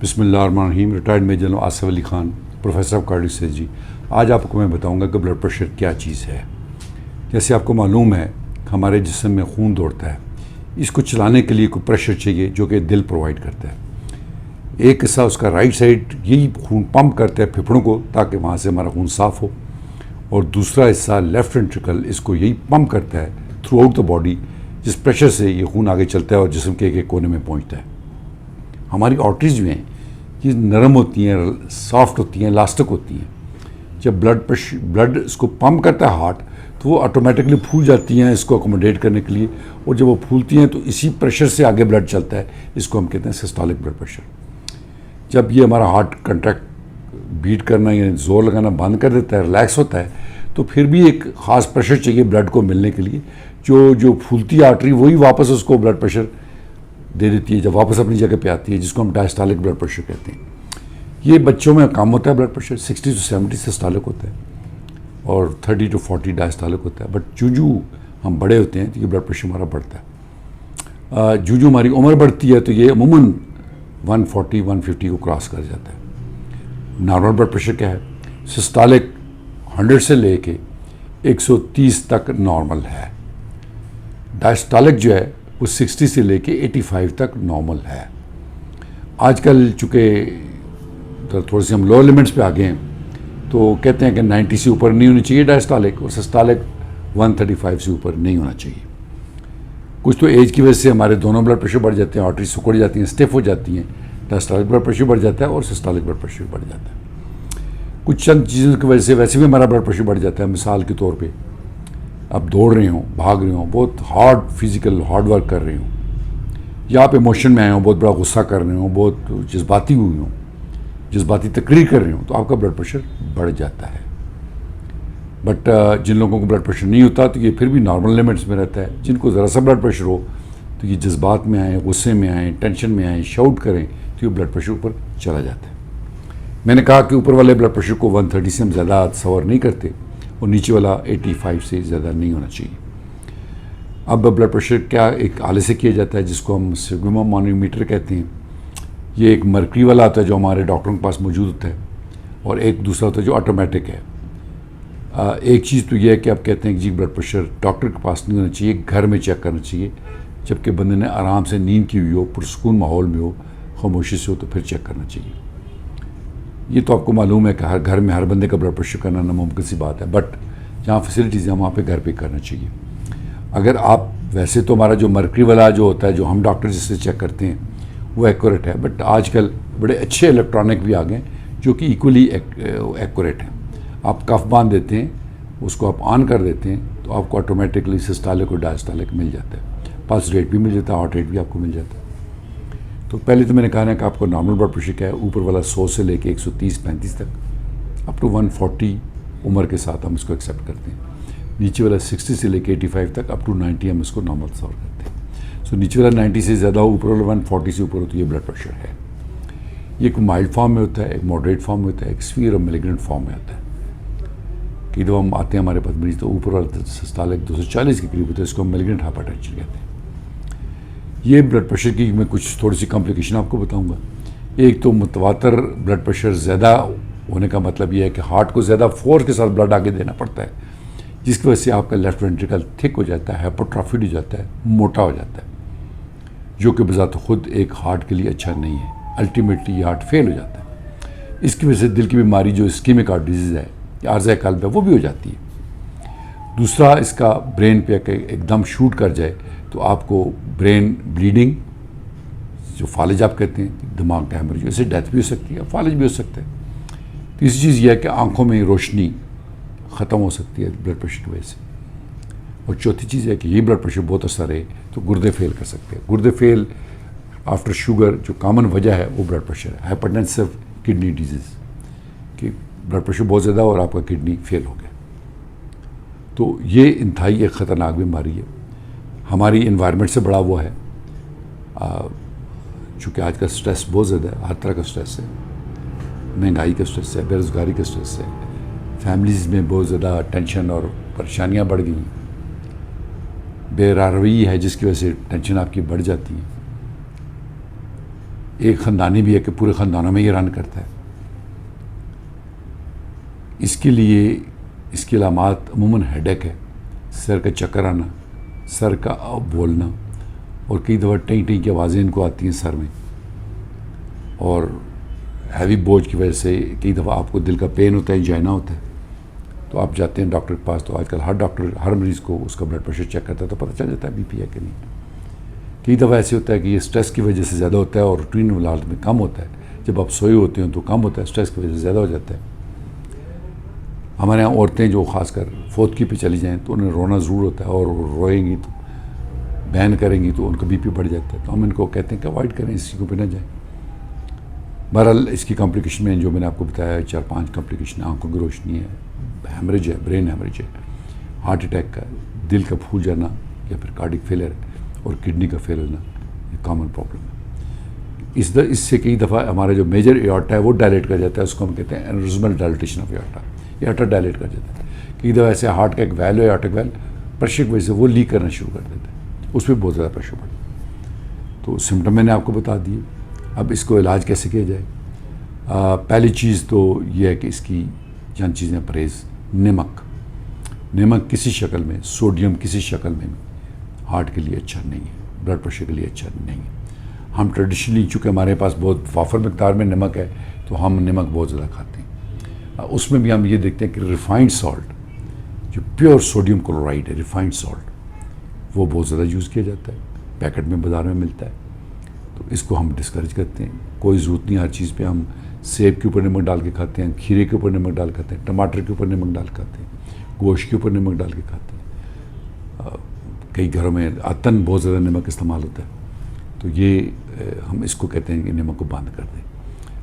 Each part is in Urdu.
بسم اللہ الرحمن الرحیم. Retired major general Asif Ali Khan, professor of cardiology. آج آپ کو میں بتاؤں گا کہ بلڈ پریشر کیا چیز ہے. جیسے آپ کو معلوم ہے ہمارے جسم میں خون دوڑتا ہے, اس کو چلانے کے لیے کوئی پریشر چاہیے جو کہ دل پرووائڈ کرتا ہے. ایک حصہ اس کا رائٹ سائڈ یہی خون پمپ کرتا ہے پھیپھڑوں کو تاکہ وہاں سے ہمارا خون صاف ہو, اور دوسرا حصہ لیفٹ وینٹریکل اس کو یہی پمپ کرتا ہے تھرو آؤٹ دا باڈی, جس پریشر سے یہ خون آگے چلتا ہے اور جسم کے ایک کونے میں پہنچتا ہے. ہماری آرٹریز جو ہیں یہ نرم ہوتی ہیں, سافٹ ہوتی ہیں, الاسٹک ہوتی ہیں. جب بلڈ اس کو پمپ کرتا ہے ہارٹ تو وہ آٹومیٹکلی پھول جاتی ہیں اس کو اکوموڈیٹ کرنے کے لیے, اور جب وہ پھولتی ہیں تو اسی پریشر سے آگے بلڈ چلتا ہے. اس کو ہم کہتے ہیں سسٹولک بلڈ پریشر. جب یہ ہمارا ہارٹ کنٹریکٹ بیٹ کرنا یعنی زور لگانا بند کر دیتا ہے, ریلیکس ہوتا ہے, تو پھر بھی ایک خاص پریشر چاہیے بلڈ کو ملنے کے لیے. جو پھولتی آرٹری وہی واپس اس کو بلڈ پریشر دے دیتی ہے جب واپس اپنی جگہ پہ آتی ہے, جس کو ہم ڈائسٹالک بلڈ پریشر کہتے ہیں. یہ بچوں میں کم ہوتا ہے بلڈ پریشر, 60 سے 70 سسٹالک ہوتا ہے اور 30 سے 40 ڈائسٹالک ہوتا ہے. بٹ جو ہم بڑے ہوتے ہیں تو یہ بلڈ پریشر ہمارا بڑھتا ہے. جو ہماری عمر بڑھتی ہے تو یہ عموماً 140-150 کو کراس کر جاتا ہے. نارمل بلڈ پریشر کیا ہے؟ سسٹالک 100 سے لے کے 130 تک نارمل ہے. ڈائسٹالک جو ہے وہ 60 سے لے کے 85 تک نارمل ہے. آج کل چونکہ تھوڑے سے ہم لوور لیمٹس پہ آ گئے ہیں تو کہتے ہیں کہ 90 سے اوپر نہیں ہونی چاہیے ڈائسٹالک, اور سسٹالک 135 سے اوپر نہیں ہونا چاہیے. کچھ تو ایج کی وجہ سے ہمارے دونوں بلڈ پریشر بڑھ جاتے ہیں, آرٹری سکڑ جاتی ہیں, اسٹیف ہو جاتی ہیں, ڈائسٹالک بلڈ پریشر بڑھ جاتا ہے اور سسٹالک بلڈ پریشر بڑھ جاتا ہے. کچھ چند چیزوں کی وجہ سے ویسے بھی ہمارا بلڈ پریشر بڑھ جاتا ہے. مثال کے طور پہ اب دوڑ رہے ہوں, بھاگ رہے ہوں, بہت ہارڈ ورک کر رہے ہوں, یا آپ ایموشن میں آئے ہوں, بہت بڑا غصہ کر رہے ہوں, بہت جذباتی ہوئی ہوں, جذباتی تقریر کر رہے ہوں, تو آپ کا بلڈ پریشر بڑھ جاتا ہے. بٹ جن لوگوں کو بلڈ پریشر نہیں ہوتا تو یہ پھر بھی نارمل لیمٹس میں رہتا ہے. جن کو ذرا سا بلڈ پریشر ہو تو یہ جذبات میں آئیں, غصے میں آئیں, ٹینشن میں آئیں, شاؤٹ کریں تو یہ بلڈ پریشر اوپر چلا جاتا ہے. میں نے کہا کہ اوپر والے بلڈ پریشر کو 130 سے ہم زیادہ تصور نہیں کرتے, اور نیچے والا 85 سے زیادہ نہیں ہونا چاہیے. اب بلڈ پریشر کیا ایک آلے سے کیا جاتا ہے جس کو ہم سیگما مانیمیٹر کہتے ہیں. یہ ایک مرکری والا آتا ہے جو ہمارے ڈاکٹروں کے پاس موجود ہوتا ہے, اور ایک دوسرا ہوتا ہے جو آٹومیٹک ہے. ایک چیز تو یہ ہے کہ آپ کہتے ہیں کہ جی بلڈ پریشر ڈاکٹر کے پاس نہیں ہونا چاہیے, گھر میں چیک کرنا چاہیے, جبکہ بندے نے آرام سے نیند کی ہوئی ہو, پرسکون ماحول میں ہو, خاموشی سے ہو, تو پھر چیک کرنا چاہیے. یہ تو آپ کو معلوم ہے کہ ہر گھر میں ہر بندے کا بلڈ پریشر کرنا ناممکن سی بات ہے, بٹ جہاں فیسلٹیز ہیں وہاں پہ گھر پہ کرنا چاہیے. اگر آپ ویسے تو ہمارا جو مرکری والا جو ہوتا ہے جو ہم ڈاکٹر جس سے چیک کرتے ہیں وہ ایکوریٹ ہے, بٹ آج کل بڑے اچھے الیکٹرانک بھی آ گئے جو کہ ایکولی ایکوریٹ ہیں. آپ کف باندھ دیتے ہیں, اس کو آپ آن کر دیتے ہیں تو آپ کو آٹومیٹکلی سسٹالک اور ڈائسٹالک مل جاتا ہے. پلس ریٹ بھی مل جاتا ہے, ہارٹ ریٹ بھی آپ کو مل جاتا ہے. تو پہلے تو میں نے کہا نا کہ آپ کو نارمل بلڈ پریشر کیا ہے, اوپر والا 100 سے لے کے 130-135 تک, اپ ٹو 140 عمر کے ساتھ ہم اس کو ایکسیپٹ کرتے ہیں. نیچے والا 60 سے لے کے 85 تک اپ ٹو 90 ہم اس کو نارمل تصور کرتے ہیں. سو نیچے والا 90 سے زیادہ ہو, اوپر والا 140 سے اوپر ہو تو یہ بلڈ پریشر ہے. یہ ایک مائلڈ فارم میں ہوتا ہے, ایک ماڈریٹ فارم میں ہوتا ہے, ایک سیویئر اور میلیگننٹ فارم میں ہوتا ہے. کہ جب ہم آتے ہیں ہمارے پاس مریض تو اوپر والا سسٹالک 240 کے قریب ہوتا ہے, اس کو ہم میلیگننٹ ہائپر ٹینشن کہتے ہیں. یہ بلڈ پریشر کی میں کچھ تھوڑی سی کمپلیکیشن آپ کو بتاؤں گا. ایک تو متواتر بلڈ پریشر زیادہ ہونے کا مطلب یہ ہے کہ ہارٹ کو زیادہ فورس کے ساتھ بلڈ آگے دینا پڑتا ہے, جس کی وجہ سے آپ کا لیفٹ وینٹریکل تھک ہو جاتا ہے, ہائپرٹرافیڈ ہو جاتا ہے, موٹا ہو جاتا ہے, جو کہ بذات خود ایک ہارٹ کے لیے اچھا نہیں ہے. الٹیمیٹلی یہ ہارٹ فیل ہو جاتا ہے. اس کی وجہ سے دل کی بیماری جو اسکیمک ہارٹ ڈیزیز ہے, عارضہ قلب ہے, وہ بھی ہو جاتی ہے. دوسرا اس کا برین پہ ایک دم شوٹ کر جائے تو آپ کو برین بلیڈنگ, جو فالج آپ کہتے ہیں, دماغ کا ہیمریج, اسے ڈیتھ بھی ہو سکتی ہے, فالج بھی ہو سکتا ہے. تیسری چیز یہ ہے کہ آنکھوں میں روشنی ختم ہو سکتی ہے بلڈ پریشر کی وجہ سے. اور چوتھی چیز ہے کہ یہ بلڈ پریشر بہت اثر ہے تو گردے فیل کر سکتے ہیں. گردے فیل آفٹر شوگر جو کامن وجہ ہے وہ بلڈ پریشر ہے. ہائپرٹینسو کڈنی ڈیزیز, کہ بلڈ پریشر بہت زیادہ اور آپ کا کڈنی فیل ہو گیا. تو یہ انتہائی ایک خطرناک بیماری ہے. ہماری انوائرمنٹ سے بڑا وہ ہے, چونکہ آج کا سٹریس بہت زیادہ ہے, ہر طرح کا سٹریس ہے, مہنگائی کا سٹریس ہے, بے روزگاری کا سٹریس ہے, فیملیز میں بہت زیادہ ٹینشن اور پریشانیاں بڑھ گئی ہیں, بے راہ روی ہے جس کی وجہ سے ٹینشن آپ کی بڑھ جاتی ہے. ایک خاندانی بھی ہے کہ پورے خاندانوں میں یہ رن کرتا ہے. اس کے لیے اس کی علامات عموماً ہیڈیک ہے، سر کا چکر آنا، سر کا بولنا، اور کئی دفعہ ٹیں ٹیں کی آوازیں ان کو آتی ہیں سر میں، اور ہیوی بوجھ کی وجہ سے کئی دفعہ آپ کو دل کا پین ہوتا ہے، انجائنا ہوتا ہے. تو آپ جاتے ہیں ڈاکٹر کے پاس، تو آج کل ہر ڈاکٹر ہر مریض کو اس کا بلڈ پریشر چیک کرتا ہے تو پتہ چل جاتا ہے بی پی ہے کہ نہیں. کئی دفعہ ایسے ہوتا ہے کہ یہ اسٹریس کی وجہ سے زیادہ ہوتا ہے اور روٹین حالت میں کم ہوتا ہے. جب آپ سوئے ہوتے ہیں تو کم ہوتا ہے، اسٹریس کی وجہ سے زیادہ ہو جاتا ہے. ہمارے یہاں عورتیں جو خاص کر فوتگی پہ چلی جائیں تو انہیں رونا ضرور ہوتا ہے، اور روئیں گی تو بین کریں گی تو ان کا بی پی بڑھ جاتا ہے. تو ہم ان کو کہتے ہیں کہ اوائڈ کریں، اس چیزوں پہ نہ جائیں. بہرحال اس کی کمپلیکیشن میں جو میں نے آپ کو بتایا 4-5 کمپلیکیشن، آنکھوں کی روشنی ہے، ہیمریج ہے، برین ہیمریج ہے، ہارٹ اٹیک کا، دل کا پھول جانا یا پھر کارڈک فیلر اور کڈنی کا فیل ہونا، یہ کامن پرابلم ہے. اس سے کئی دفعہ ہمارا جو میجر ایورٹا ہے وہ ڈائلیٹ کر جاتا ہے، اس کو ہم کہتے ہیں انریزمل ڈائلیٹیشن آف ایورٹا. ایورٹا ڈائلیٹ کر جاتا ہے. کئی دفعہ ایسے ہارٹ کا ایک ویل ہے، ایورٹک ویل، پریشر کی وجہ سے وہ لیک کرنا شروع کر دیتا ہے، اس پہ بہت زیادہ پریشر پڑتا ہے. تو سمٹم میں نے آپ کو بتا دیے. اب اس کو علاج کیسے کیا جائے؟ پہلی چیز تو یہ ہے کہ اس کی چند چیزیں پرہیز. نمک کسی شکل میں، سوڈیم کسی شکل میں بھی ہارٹ کے لیے اچھا نہیں ہے، بلڈ پریشر کے لیے اچھا نہیں ہے. ہم ٹریڈیشنلی چونکہ ہمارے پاس بہت وافر مقدار میں نمک ہے تو ہم نمک بہت زیادہ کھاتے ہیں. اس میں بھی ہم یہ دیکھتے ہیں کہ ریفائنڈ سالٹ، جو پیور سوڈیم کلورائڈ ہے، ریفائنڈ سالٹ، وہ بہت زیادہ یوز کیا جاتا ہے، پیکٹ میں بازار میں ملتا ہے. تو اس کو ہم ڈسکریج کرتے ہیں. کوئی ضرورت نہیں ہر چیز پہ ہم سیب کے اوپر نمک ڈال کے کھاتے ہیں، کھیرے کے اوپر نمک ڈال کھاتے ہیں، ٹماٹر کے اوپر نمک ڈال کھاتے ہیں، گوشت کے اوپر نمک ڈال کے کھاتے ہیں. کئی گھروں میں عطن بہت زیادہ نمک استعمال ہوتا ہے. تو یہ ہم اس کو کہتے ہیں کہ نمک کو بند کر دیں.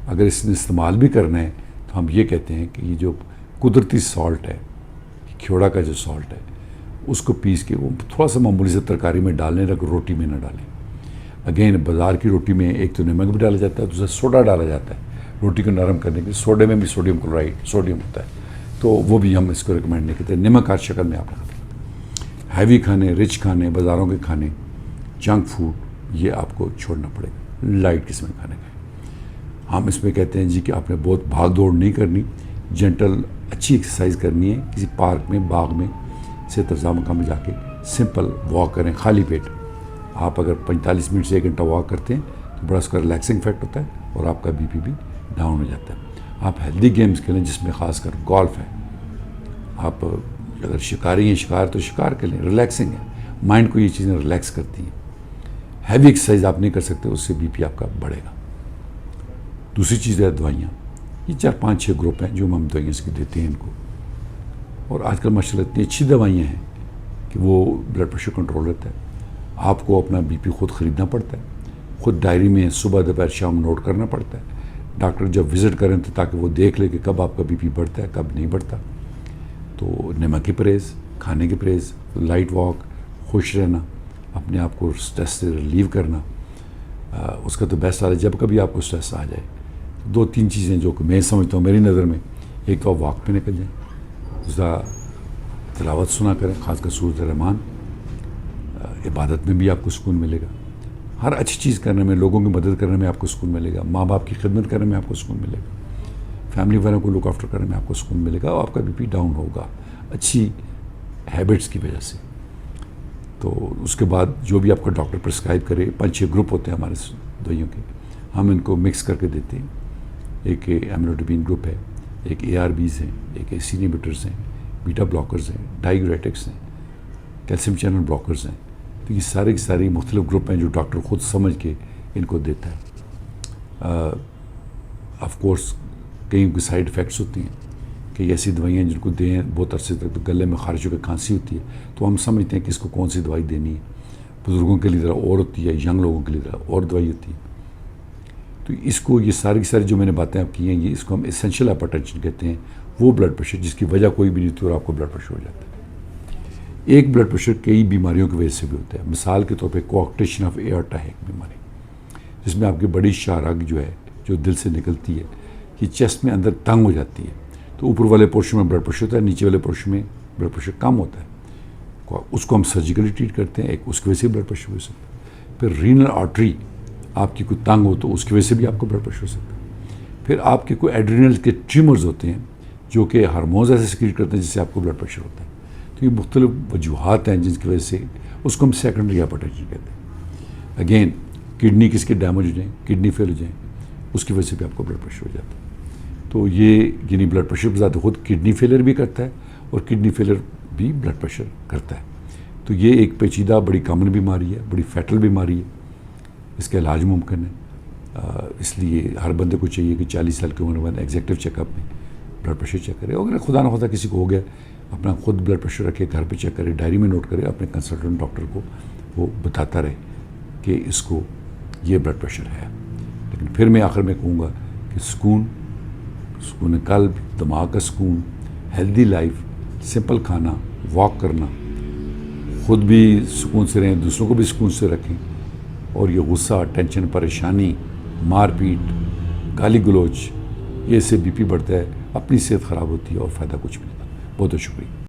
اگر اس نے استعمال بھی کرنا ہے تو ہم یہ کہتے ہیں کہ یہ جو قدرتی سالٹ ہے، کھیوڑا کا جو سالٹ ہے، اس کو پیس کے وہ تھوڑا سا معمولی سے ترکاری میں ڈالنے لگے، روٹی میں نہ ڈالیں. اگین بازار کی روٹی میں ایک تو نمک بھی ڈالا جاتا ہے، دوسرا سوڈا ڈالا جاتا ہے روٹی کو نرم کرنے کے لیے. سوڈے میں بھی سوڈیم کلورائڈ، سوڈیم ہوتا ہے، تو وہ بھی ہم اس کو ریکمینڈ نہیں کرتے. نمک ہر شکل میں آپ رکھتے ہیں. ہیوی کھانے، رچ کھانے، بازاروں کے کھانے، جنک فوڈ، یہ آپ کو چھوڑنا پڑے گا. لائٹ قسم کے کھانے کا ہم اس میں کہتے ہیں جی کہ آپ نے بہت بھاگ دوڑ نہیں کرنی، جنٹل اچھی ایکسرسائز کرنی ہے. کسی پارک میں، باغ میں، صحت افزا مقام میں جا کے سمپل واک کریں خالی پیٹ. آپ اگر 45 منٹ سے 1 گھنٹہ واک کرتے ہیں تو بڑا اس کا ریلیکسنگ افیکٹ ہوتا ہے اور آپ کا بی پی بھی ڈاؤن ہو جاتا ہے. آپ ہیلدی گیمز کھیلیں جس میں خاص کر گولف ہے. آپ اگر شکاری ہیں، شکار تو شکار کھیلیں، ریلیکسنگ ہے، مائنڈ کو یہ چیزیں ریلیکس کرتی ہیں. ہیوی ایکسرسائز آپ نہیں کر سکتے، اس سے بی پی آپ کا بڑھے گا. دوسری چیز ہے دوائیاں. یہ 4-5-6 گروپ ہیں جو ہم دوائیاں سے دیتے ہیں ان کو. اور آج کل ماشاء اللہ اتنی اچھی دوائیاں ہیں کہ وہ بلڈ پریشر کنٹرول رہتا ہے. آپ کو اپنا بی پی خود خریدنا پڑتا ہے، خود ڈائری میں صبح دوپہر شام نوٹ کرنا پڑتا ہے. ڈاکٹر جب وزٹ کریں تو تاکہ وہ دیکھ لے کہ کب آپ کا بی پی بڑھتا ہے کب نہیں بڑھتا. تو نمک کی پرہیز، کھانے کی پرہیز، لائٹ واک، خوش رہنا، اپنے آپ کو اسٹریس سے ریلیو کرنا. اس کا تو بیسٹ حال ہے جب کبھی آپ کو اسٹریس آ جائے 2-3 چیزیں جو کہ میں سمجھتا ہوں میری نظر میں. ایک تو آپ واک پہ نکل جائیں، دوسرا تلاوت سنا کریں، خاص کر سورۃ الرحمان. عبادت میں بھی آپ کو سکون ملے گا. ہر اچھی چیز کرنے میں، لوگوں کی مدد کرنے میں آپ کو سکون ملے گا. ماں باپ کی خدمت کرنے میں آپ کو سکون ملے گا. فیملی والوں کو لک آفٹر کرنے میں آپ کو سکون ملے گا. اور آپ کا بی پی ڈاؤن ہوگا اچھی ہیبٹس کی وجہ سے. تو اس کے بعد جو بھی آپ کا ڈاکٹر پرسکرائب کرے، 5-6 گروپ ہوتے ہیں ہمارے دوائیوں کے، ہم ان کو مکس کر کے دیتے ہیں. ایک ایملوڈپین گروپ ہے، ایک ARBs ہیں، ایک ACE انہیبیٹرز ہیں، بیٹا بلاکرز ہیں، ڈائیوریٹکس ہیں، کیلشیم چینل بلاکرز ہیں. تو یہ سارے کی ساری مختلف گروپ ہیں جو ڈاکٹر خود سمجھ کے ان کو دیتا ہے. آف کورس کئی کی سائیڈ افیکٹس ہوتی ہیں کہ ایسی دوائیاں جن کو دیں بہت عرصے تک تو گلے میں خارش ہو کے کھانسی ہوتی ہے، تو ہم سمجھتے ہیں کہ اس کو کون سی دوائی دینی ہے. بزرگوں کے لیے ذرا اور ہوتی ہے، ینگ لوگوں کے لیے ذرا اور دوائی ہوتی ہے. تو اس کو یہ ساری کی ساری جو میں نے باتیں آپ کی ہیں، یہ اس کو ہم اسینشیل ہائپر ٹینشن کہتے ہیں. وہ بلڈ پریشر جس کی وجہ کوئی بھی نہیں ہوتی اور آپ کو بلڈ پریشر ہو جاتا ہے. ایک بلڈ پریشر کئی بیماریوں کی وجہ سے بھی ہوتا ہے. مثال کے طور پہ کوآکٹیشن آف ایورٹا ہے ایک بیماری جس میں آپ کی بڑی شاہ رگ جو ہے جو دل سے نکلتی ہے، یہ چیسٹ میں اندر تنگ ہو جاتی ہے. تو اوپر والے پورشن میں بلڈ پریشر ہوتا ہے، نیچے والے پورشن میں بلڈ پریشر کم ہوتا ہے. اس کو ہم سرجیکلی ٹریٹ کرتے ہیں. ایک اس کی وجہ سے بلڈ پریشر ہو سکتا ہے. پھر رینل آرٹری آپ کی کوئی تنگ ہو تو اس کی وجہ سے بھی آپ کو بلڈ پریشر ہو سکتا ہے. پھر آپ کے کوئی ایڈرینل کے ٹیومرز ہوتے ہیں جو کہ ہارمونز ایسے سیکریٹ کرتے ہیں جس سے آپ کو بلڈ پریشر ہوتا ہے. تو یہ مختلف وجوہات ہیں جن کی وجہ سے اس کو ہم سیکنڈری ہائپرٹینشن کہتے ہیں. اگین کڈنی کس کے ڈیمیج ہو جائیں, کڈنی فیل ہو جائیں, اس کی وجہ سے بھی آپ کو بلڈ پریشر ہو جاتا ہے. تو یہ یعنی بلڈ پریشر بذات خود کڈنی فیلر بھی کرتا ہے اور کڈنی فیلر بھی بلڈ پریشر کرتا ہے. تو یہ ایک پیچیدہ بڑی کامن بیماری ہے, بڑی فیٹل بیماری ہے. اس کا علاج ممکن ہے, اس لیے ہر بندے کو چاہیے کہ 40 سال کی عمر بعد ایگزیکٹو چیک اپ میں بلڈ پریشر چیک کرے. اگر خدا نہ خدا کسی کو ہو گیا, اپنا خود بلڈ پریشر رکھے, گھر پہ چیک کرے, ڈائری میں نوٹ کرے, اپنے کنسلٹنٹ ڈاکٹر کو وہ بتاتا رہے کہ اس کو یہ بلڈ پریشر ہے. لیکن پھر میں آخر میں کہوں گا کہ سکون قلب, دماغ کا سکون, ہیلدی لائف, سمپل کھانا, واک کرنا, خود بھی سکون سے رہیں, دوسروں کو بھی سکون سے رکھیں. اور یہ غصہ, ٹینشن, پریشانی, مار پیٹ, گالی گلوچ, یہ سے بی پی بڑھتا ہے, اپنی صحت خراب ہوتی ہے اور فائدہ کچھ بھی نہیں. بہت بہت شکریہ.